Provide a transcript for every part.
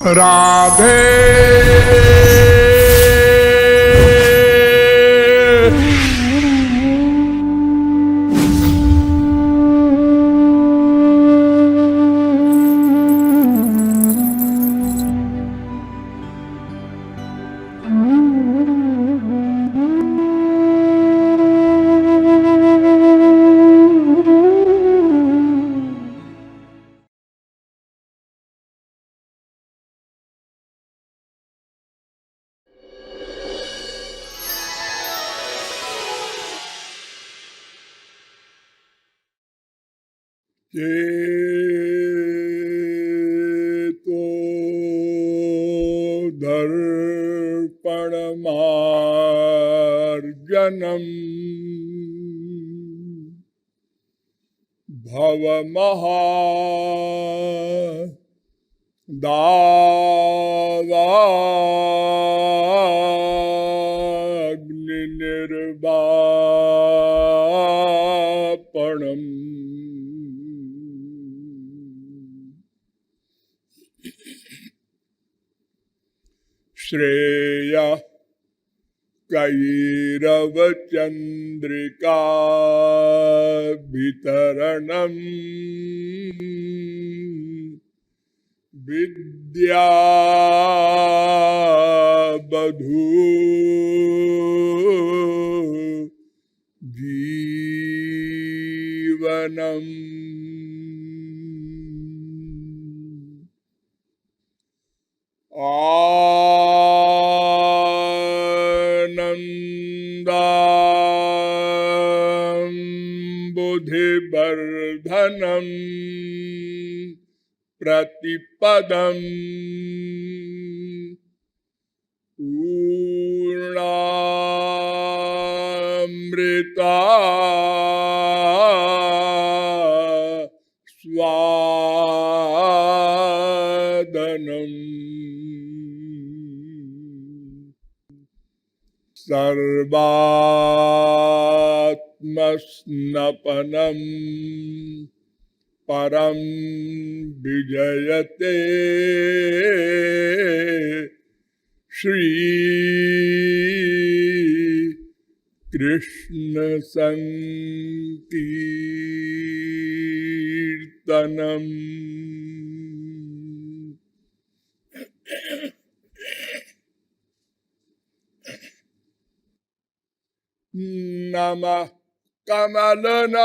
राधे चेतो दर्पणमार्जनम् भवमहा दावाग्निर्वापणम् श्रेया कैरवचंद्रिका वितरणम् विद्या बधू जीवनम् बुद्धिवर्धनम् प्रतिपदम् पूर्णामृता स्वादनम् सर्वात्मस्नपनम् परम विजयते श्री कृष्ण संकीर्तनम्। नमः कमलनाभाय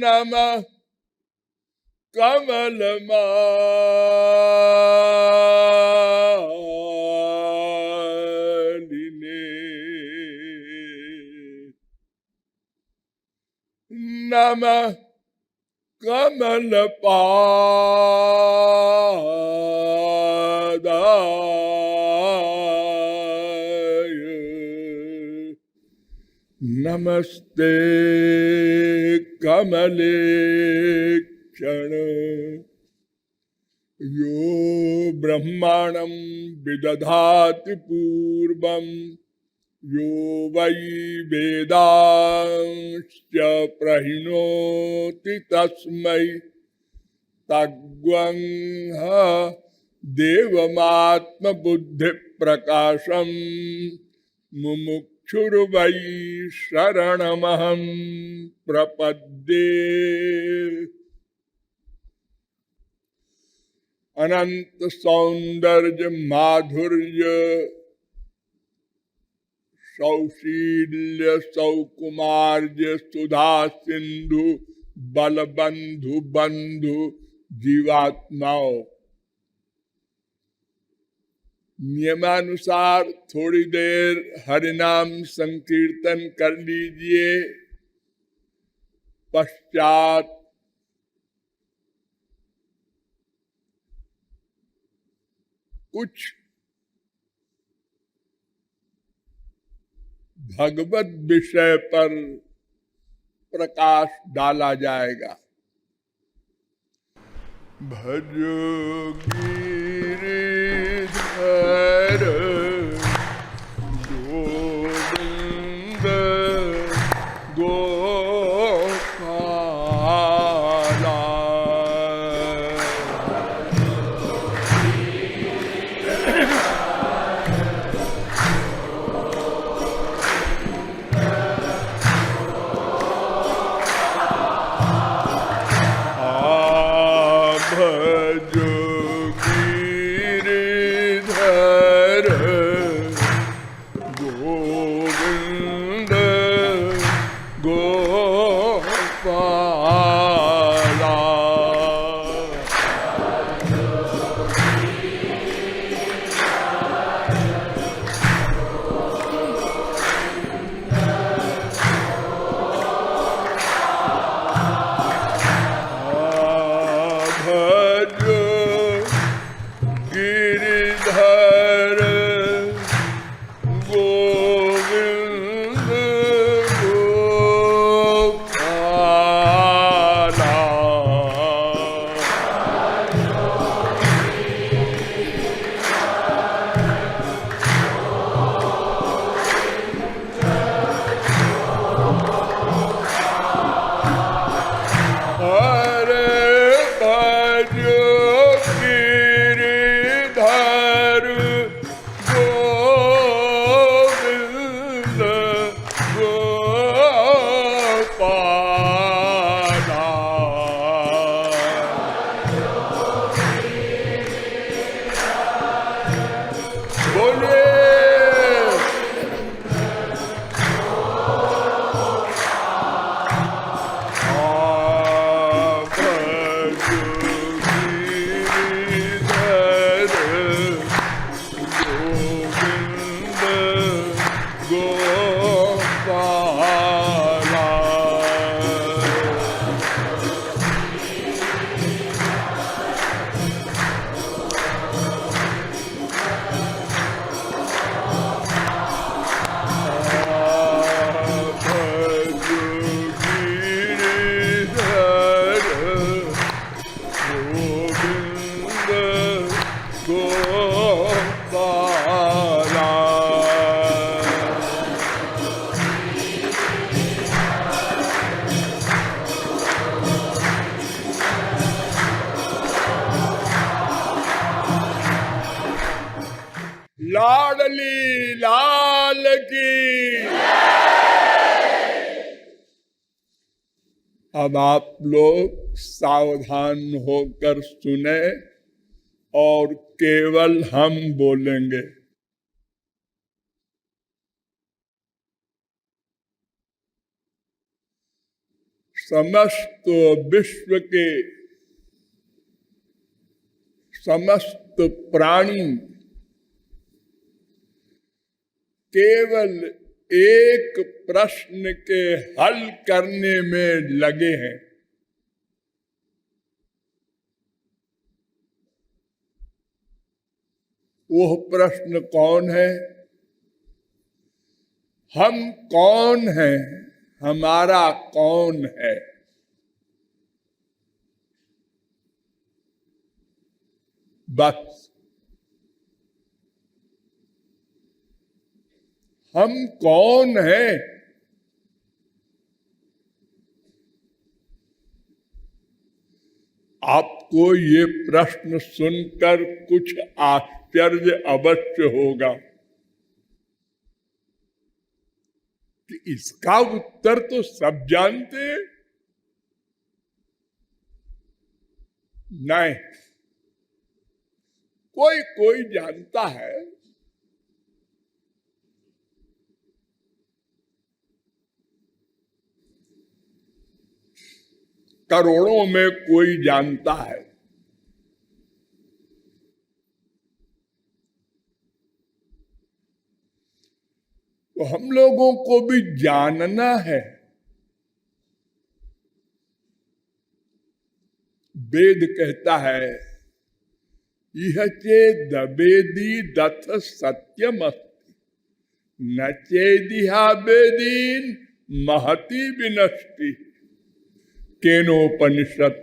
नमः कमलमालिने नमः कमलपादाय नमस्ते कमलेक्षण यो ब्रह्माणं विदधाति पूर्वम् यो वै वेदांश्च प्रहिणोति तस्मै तद्वंह देवमात्मबुद्धिप्रकाशम् मुमुक्षुर्वै शरणमहं प्रपद्ये। अनंत सौंदर्य माधुर्य सौशील्य सौकुमार्य सुधा सिंधु बलबंधु बंधु जीवात्माओं, नियमानुसार थोड़ी देर हरिनाम संकीर्तन कर लीजिए। पश्चात कुछ भगवत विषय पर प्रकाश डाला जाएगा। भजो गिरिधर गोविंद गोपाला। गिरिधर गोविंद गोपाला। हरे भजो गिरिधर गोविंद गोपाला। बोलिए लाडली लाल की। अब आप लोग सावधान होकर सुने और केवल हम बोलेंगे। समस्त विश्व के समस्त प्राणी केवल एक प्रश्न के हल करने में लगे हैं। वह प्रश्न कौन है? हम कौन हैं? हमारा कौन है? बस हम कौन हैं? आपको ये प्रश्न सुनकर कुछ आश्चर्य अवश्य होगा कि इसका उत्तर तो सब जानते हैं। नहीं, कोई कोई जानता है। करोड़ों में कोई जानता है। तो हम लोगों को भी जानना है। वेद कहता है यह चेद वेदी दथ सत्यमस्ति न चेदिहा वेदीन महति विनष्टि। केनोपनिषद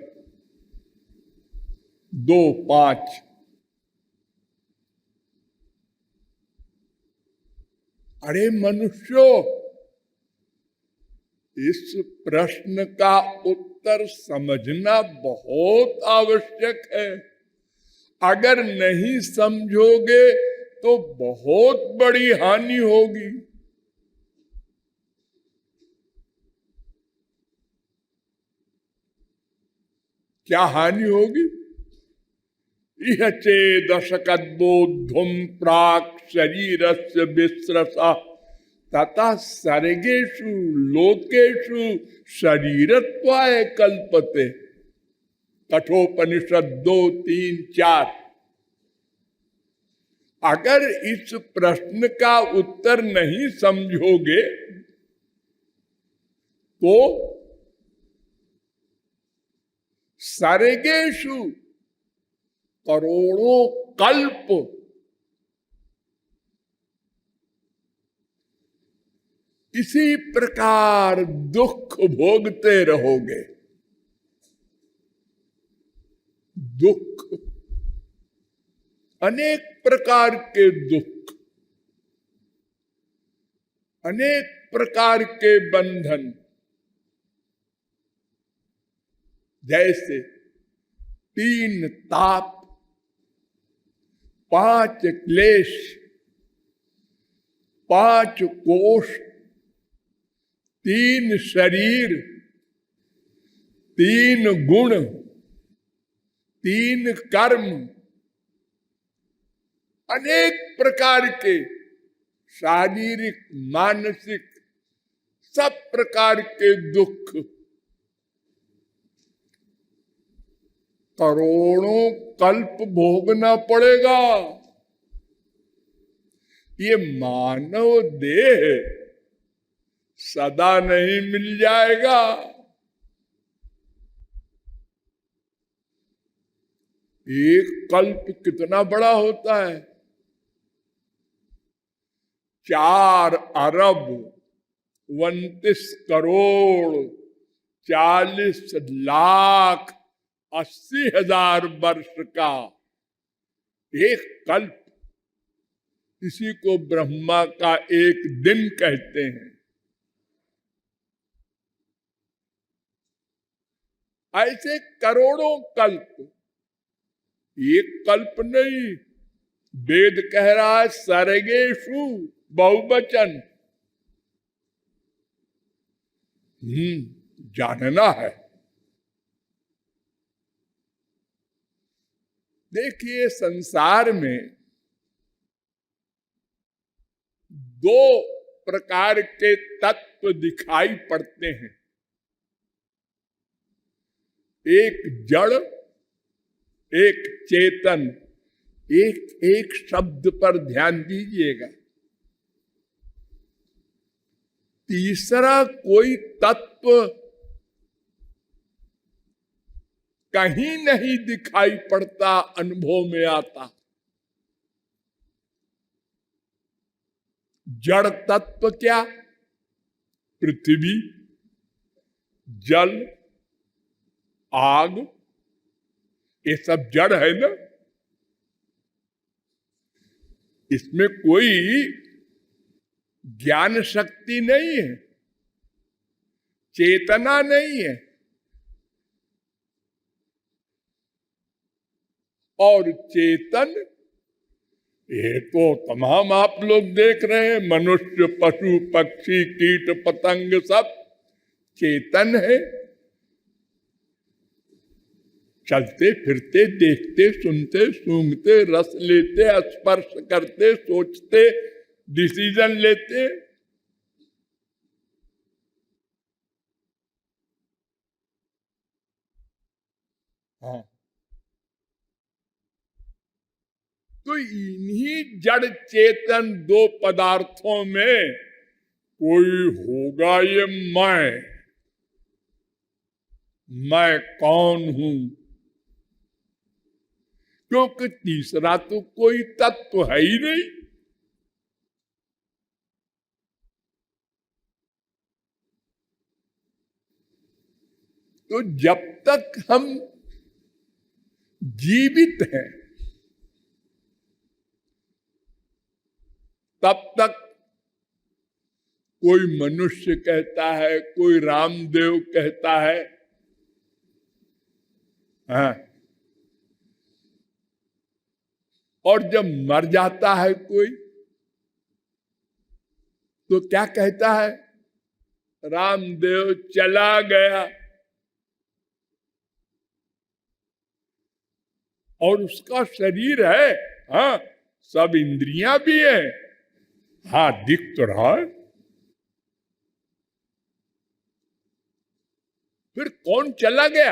2:5। अरे मनुष्यों, इस प्रश्न का उत्तर समझना बहुत आवश्यक है। अगर नहीं समझोगे तो बहुत बड़ी हानि होगी। क्या हानि होगी? इह चेदशकद्बोद्धुम प्राक् शरीरस्य विस्रसा तथा सर्गेषु लोकेषु शरीरत्वाय कल्पते। कठोपनिषद 2-3-4। अगर इस प्रश्न का उत्तर नहीं समझोगे तो सर्गेषु करोड़ों कल्प इसी प्रकार दुख भोगते रहोगे। दुख, अनेक प्रकार के दुख, अनेक प्रकार के बंधन, जैसे 3 ताप, 5 क्लेश, 5 कोष, 3 शरीर, 3 गुण, 3 कर्म, अनेक प्रकार के शारीरिक मानसिक सब प्रकार के दुख करोड़ों कल्प भोगना पड़ेगा। ये मानव देह सदा नहीं मिल जाएगा। एक कल्प कितना बड़ा होता है? 4 अरब 29 करोड़ 40 लाख 80,000 वर्ष का एक कल्प। इसी को ब्रह्मा का एक दिन कहते हैं। ऐसे करोड़ों कल्प, एक कल्प नहीं। वेद कह रहा है सर्गेषु, बहुवचन। जानना है। देखिए, संसार में 2 प्रकार के तत्व दिखाई पड़ते हैं। एक जड़, एक चेतन। एक एक शब्द पर ध्यान दीजिएगा। तीसरा कोई तत्व कहीं नहीं दिखाई पड़ता, अनुभव में आता। जड़ तत्व क्या? पृथ्वी, जल, आग, ये सब जड़ है ना। इसमें कोई ज्ञान शक्ति नहीं है, चेतना नहीं है। और चेतन, ये तो तमाम आप लोग देख रहे हैं, मनुष्य, पशु, पक्षी, कीट, पतंग सब चेतन है। चलते फिरते, देखते, सुनते, सूंघते, रस लेते, स्पर्श करते, सोचते, डिसीजन लेते। हाँ, तो इन्हीं जड़ चेतन 2 पदार्थों में कोई होगा ये मैं कौन हूं? क्योंकि तीसरा तो कोई तत्व है ही नहीं। तो जब तक हम जीवित हैं तब तक कोई मनुष्य कहता है, कोई रामदेव कहता है। हाँ। और जब मर जाता है कोई तो क्या कहता है? रामदेव चला गया। और उसका शरीर है, हाँ, सब इंद्रियां भी है, हाँ, दिख तो रहा है। फिर कौन चला गया?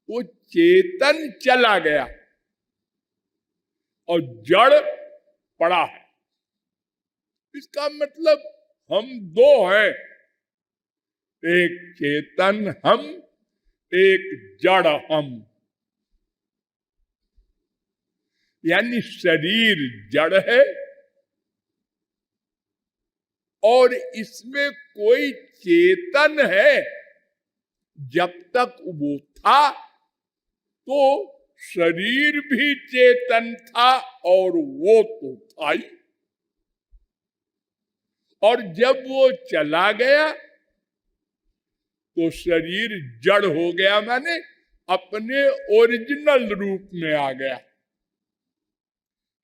वो चेतन चला गया और जड़ पड़ा है। इसका मतलब हम दो हैं, एक चेतन हम, एक जड़ हम। यानी शरीर जड़ है और इसमें कोई चेतन है। जब तक वो था तो शरीर भी चेतन था और वो तो था ही। और जब वो चला गया तो शरीर जड़ हो गया, माने अपने ओरिजिनल रूप में आ गया।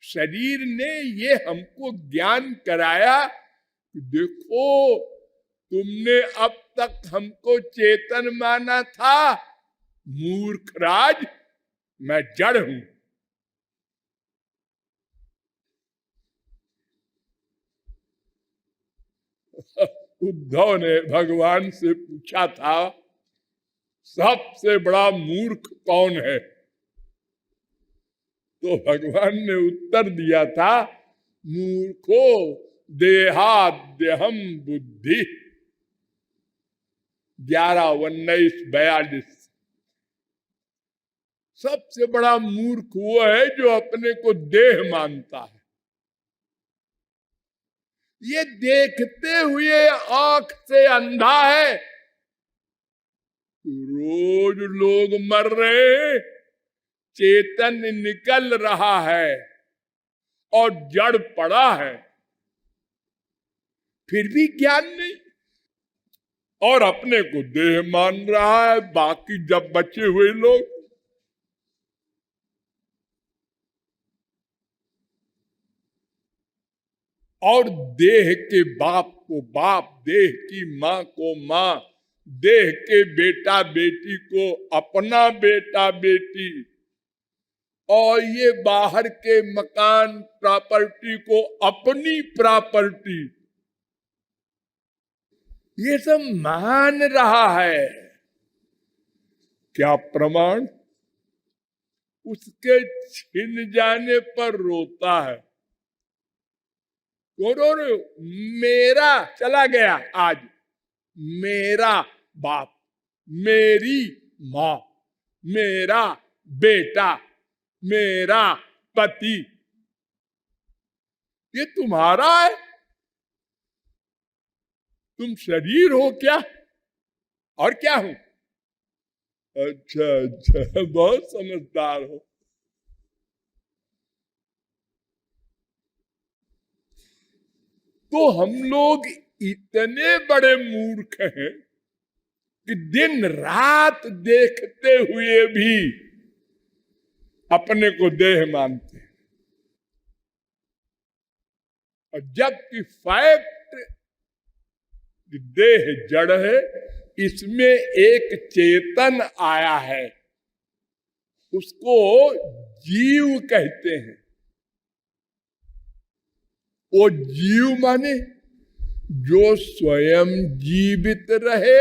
शरीर ने ये हमको ज्ञान कराया, देखो तुमने अब तक हमको चेतन माना था, मूर्खराज, मैं जड़ हूं। उद्धव ने भगवान से पूछा था, सबसे बड़ा मूर्ख कौन है? तो भगवान ने उत्तर दिया था, मूर्खो देहाद्यहम बुद्धि। 11:19-42। सबसे बड़ा मूर्ख वो है जो अपने को देह मानता है। ये देखते हुए आंख से अंधा है। रोज लोग मर रहे, चेतन निकल रहा है और जड़ पड़ा है, फिर भी ज्ञान नहीं, और अपने को देह मान रहा है। बाकी जब बचे हुए लोग, और देह के बाप को बाप, देह की माँ को माँ, देह के बेटा बेटी को अपना बेटा बेटी, और ये बाहर के मकान प्रॉपर्टी को अपनी प्रॉपर्टी, ये सब मान रहा है। क्या प्रमाण? उसके छिन जाने पर रोता है। मेरा चला गया आज, मेरा बाप, मेरी माँ, मेरा बेटा, मेरा पति, ये तुम्हारा है? तुम शरीर हो क्या? और क्या हो? अच्छा अच्छा, बहुत समझदार हो। तो हम लोग इतने बड़े मूर्ख हैं कि दिन रात देखते हुए भी अपने को देह मानते हैं। और जबकि फैक्ट देह जड़ है, इसमें एक चेतन आया है, उसको जीव कहते हैं। वो जीव माने जो स्वयं जीवित रहे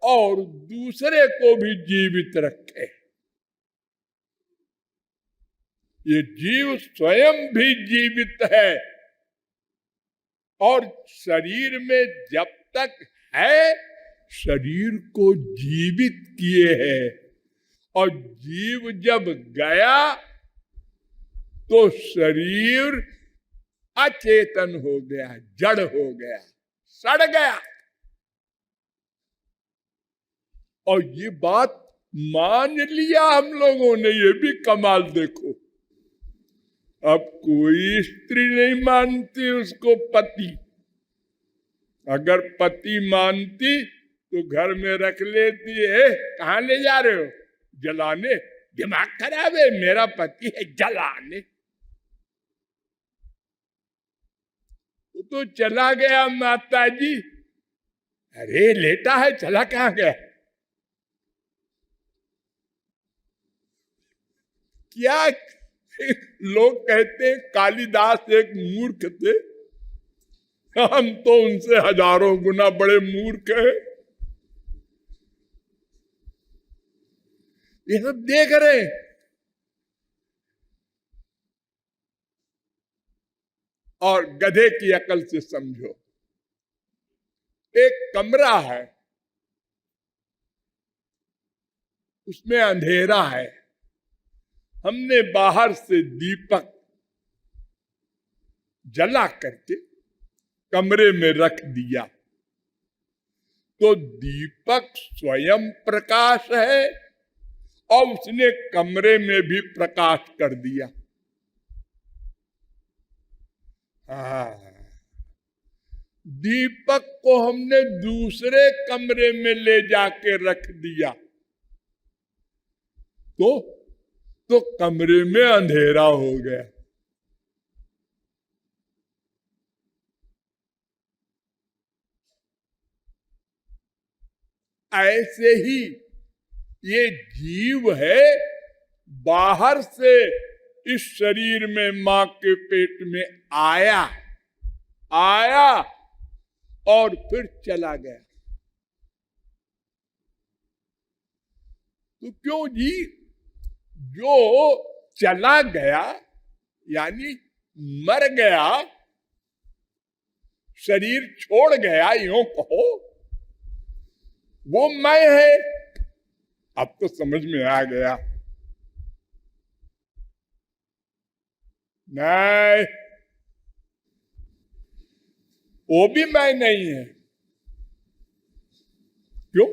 और दूसरे को भी जीवित रखे। ये जीव स्वयं भी जीवित है और शरीर में जब तक है, शरीर को जीवित किए है, और जीव जब गया तो शरीर अचेतन हो गया, जड़ हो गया, सड़ गया। और ये बात मान लिया हम लोगों ने, ये भी कमाल देखो। अब कोई स्त्री नहीं मानती उसको पति। अगर पति मानती तो घर में रख लेती है, कहां ले जा रहे हो? जलाने। दिमाग खराब है, मेरा पति है, जलाने। तो चला गया माता जी। अरे लेटा है, चला कहां गया? क्या लोग कहते हैं कालिदास एक मूर्ख थे, हम तो उनसे हजारों गुना बड़े मूर्ख हैं। ये सब देख रहे हैं। और गधे की अकल से समझो, एक कमरा है, उसमें अंधेरा है, हमने बाहर से दीपक जला करके कमरे में रख दिया, तो दीपक स्वयं प्रकाश है और उसने कमरे में भी प्रकाश कर दिया। हाँ, दीपक को हमने दूसरे कमरे में ले जाके रख दिया तो कमरे में अंधेरा हो गया। ऐसे ही ये जीव है, बाहर से इस शरीर में मां के पेट में आया और फिर चला गया। तो क्यों जी? जो चला गया यानी मर गया, शरीर छोड़ गया, यूं कहो, वो मैं है। अब तो समझ में आ गया। नहीं, वो भी मैं नहीं है। क्यों?